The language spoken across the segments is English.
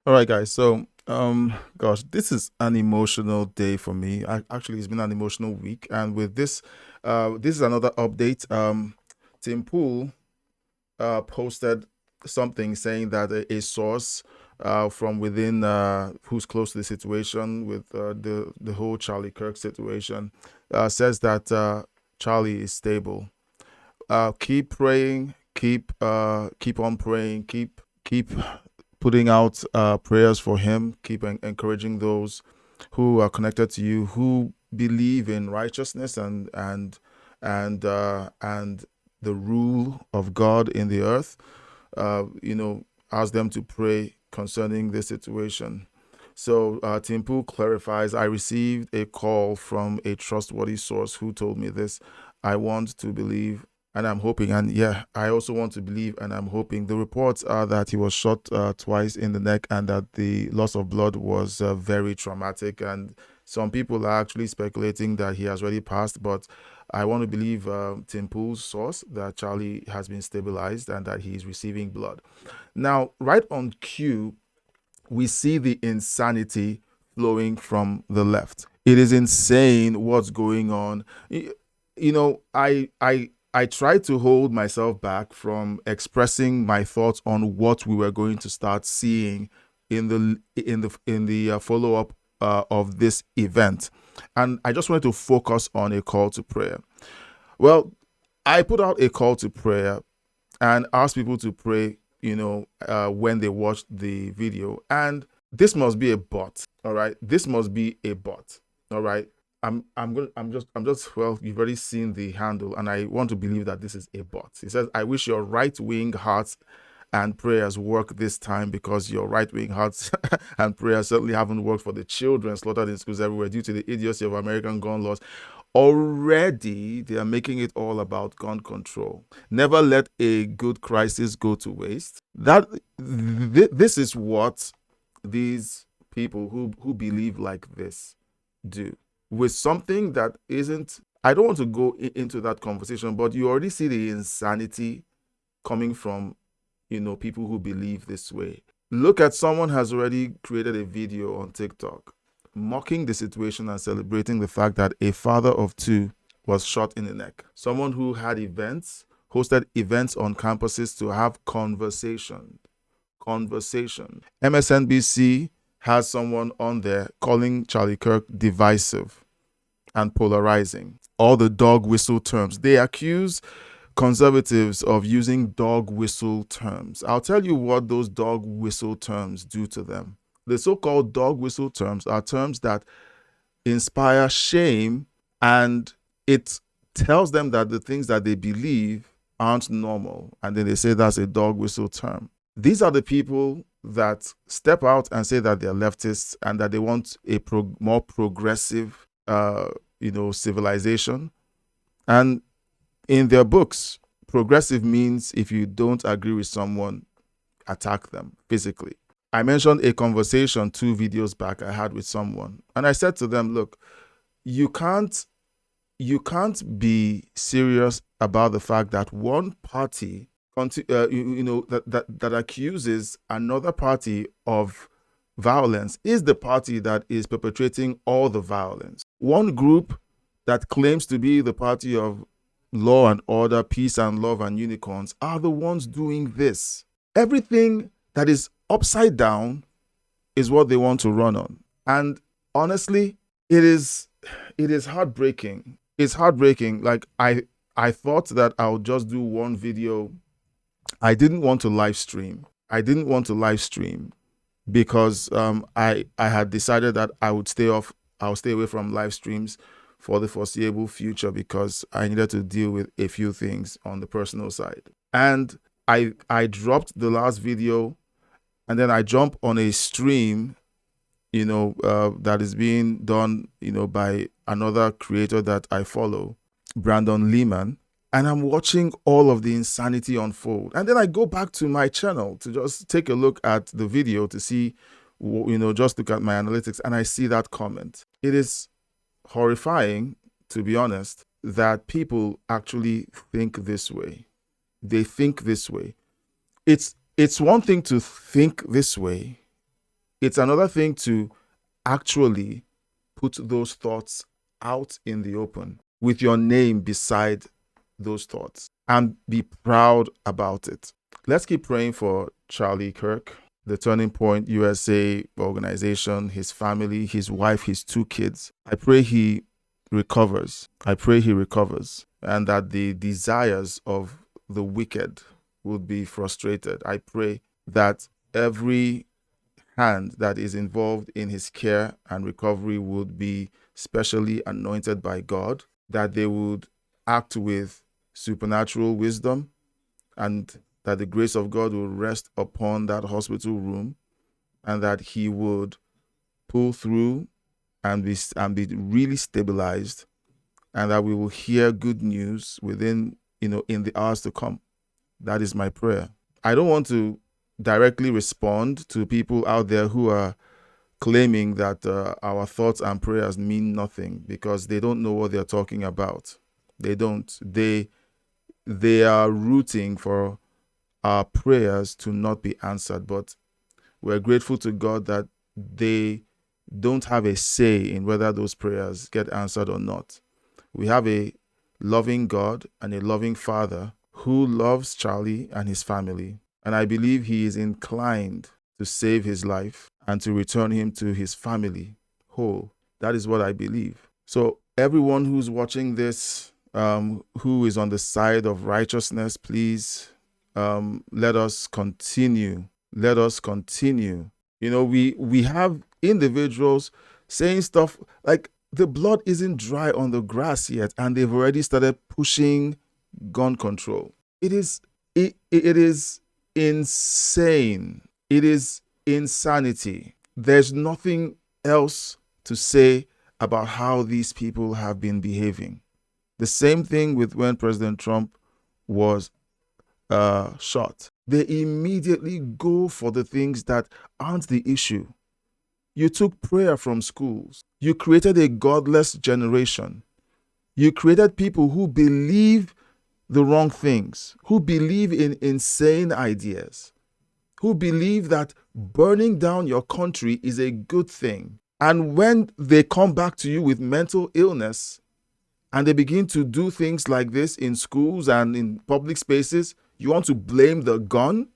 All right, guys. So, gosh, this is an emotional day for me. Actually, it's been an emotional week, and with this, this is another update. Tim Pool posted something saying that a source from within, who's close to the situation with the whole Charlie Kirk situation, says that Charlie is stable. Keep praying. Keep on praying. Keep putting out prayers for him. Keep encouraging those who are connected to you, who believe in righteousness and the rule of God in the earth. Ask them to pray concerning this situation. So Timpu clarifies, I received a call from a trustworthy source who told me this. I want to believe and I'm hoping, and yeah, I also want to believe and I'm hoping. The reports are that he was shot twice in the neck and that the loss of blood was very traumatic. And some people are actually speculating that he has already passed, but I want to believe Timpu's source that Charlie has been stabilized and that he is receiving blood. Now, right on cue, we see the insanity flowing from the left. It is insane what's going on. I tried to hold myself back from expressing my thoughts on what we were going to start seeing in the follow up of this event, and I just wanted to focus on a call to prayer. Well, I put out a call to prayer and asked people to pray, when they watched the video. And this must be a bot. All right. This must be a bot. All right. I'm just well, you've already seen the handle, and I want to believe that this is a bot. It says, I wish your right wing hearts and prayers work this time because your right wing hearts and prayers certainly haven't worked for the children slaughtered in schools everywhere due to the idiocy of American gun laws. Already, they are making it all about gun control. Never let a good crisis go to waste. This is what these people who believe like this do with something that isn't. I don't want to go into that conversation, but you already see the insanity coming from people who believe this way. Look at someone has already created a video on TikTok mocking the situation and celebrating the fact that a father of two was shot in the neck. Someone who had hosted events on campuses to have conversation. MSNBC has someone on there calling Charlie Kirk divisive and polarizing. All the dog whistle terms. They accuse conservatives of using dog whistle terms. I'll tell you what those dog whistle terms do to them. The so called dog whistle terms are terms that inspire shame, and it tells them that the things that they believe aren't normal. And then they say that's a dog whistle term. These are the people that step out and say that they're leftists and that they want a more progressive, civilization. And in their books, progressive means if you don't agree with someone, attack them physically. I mentioned a conversation 2 videos back I had with someone, and I said to them, look, you can't be serious about the fact that one party that accuses another party of violence is the party that is perpetrating all the violence. One group that claims to be the party of law and order, peace and love and unicorns are the ones doing this. Everything that is upside down is what they want to run on. And honestly, it is heartbreaking. It's heartbreaking. Like I thought that I would just do one video. I didn't want to live stream. Because I had decided that I'll stay away from live streams for the foreseeable future because I needed to deal with a few things on the personal side. And I dropped the last video, and then I jump on a stream, that is being done, by another creator that I follow, Brandon Lehman, and I'm watching all of the insanity unfold. And then I go back to my channel to just take a look at the video to see, just look at my analytics, and I see that comment. It is horrifying, to be honest, that people actually think this way. They think this way. It's one thing to think this way, it's another thing to actually put those thoughts out in the open with your name beside those thoughts and be proud about it. Let's keep praying for Charlie Kirk, the Turning Point USA organization, his family, his wife, his 2 kids. I pray he recovers. I pray he recovers, and that the desires of the wicked will be frustrated. I pray that every hand that is involved in his care and recovery would be specially anointed by God, that they would act with supernatural wisdom, and that the grace of God will rest upon that hospital room, and that he would pull through and be really stabilized, and that we will hear good news within, in the hours to come. That is my prayer. I don't want to directly respond to people out there who are claiming that our thoughts and prayers mean nothing, because they don't know what they're talking about. They don't. They are rooting for our prayers to not be answered, but we're grateful to God that they don't have a say in whether those prayers get answered or not. We have a loving God and a loving Father who loves Charlie and his family, and I believe he is inclined to save his life and to return him to his family whole. That is what I believe. So everyone who's watching this, who is on the side of righteousness, please let us continue. Let us continue. We have individuals saying stuff like the blood isn't dry on the grass yet, and they've already started pushing gun control. It is insane. It is insanity. There's nothing else to say about how these people have been behaving. The same thing with when President Trump was shot. They immediately go for the things that aren't the issue. You took prayer from schools. You created a godless generation. You created people who believe the wrong things, who believe in insane ideas, who believe that burning down your country is a good thing. And when they come back to you with mental illness and they begin to do things like this in schools and in public spaces, you want to blame the gun?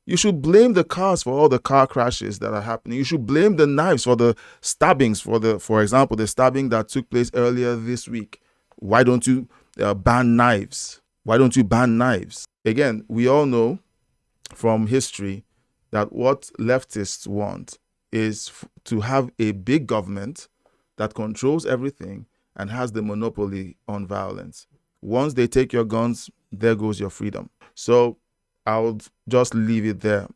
You should blame the cars for all the car crashes that are happening. You should blame the knives for the stabbings, for example, the stabbing that took place earlier this week. Why don't you ban knives? Why don't you ban knives? Again, we all know from history that what leftists want is to have a big government that controls everything and has the monopoly on violence. Once they take your guns, there goes your freedom. So I'll just leave it there.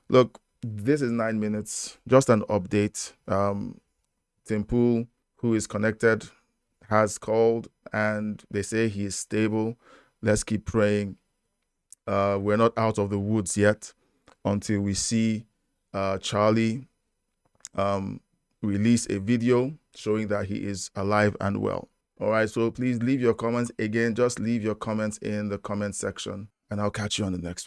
Look, this is 9 minutes, just an update. Tim Pool, who is connected, has called and they say he is stable. Let's keep praying. We're not out of the woods yet until we see Charlie release a video showing that he is alive and well. All right, so please leave your comments. Again, just leave your comments in the comment section, and I'll catch you on the next one.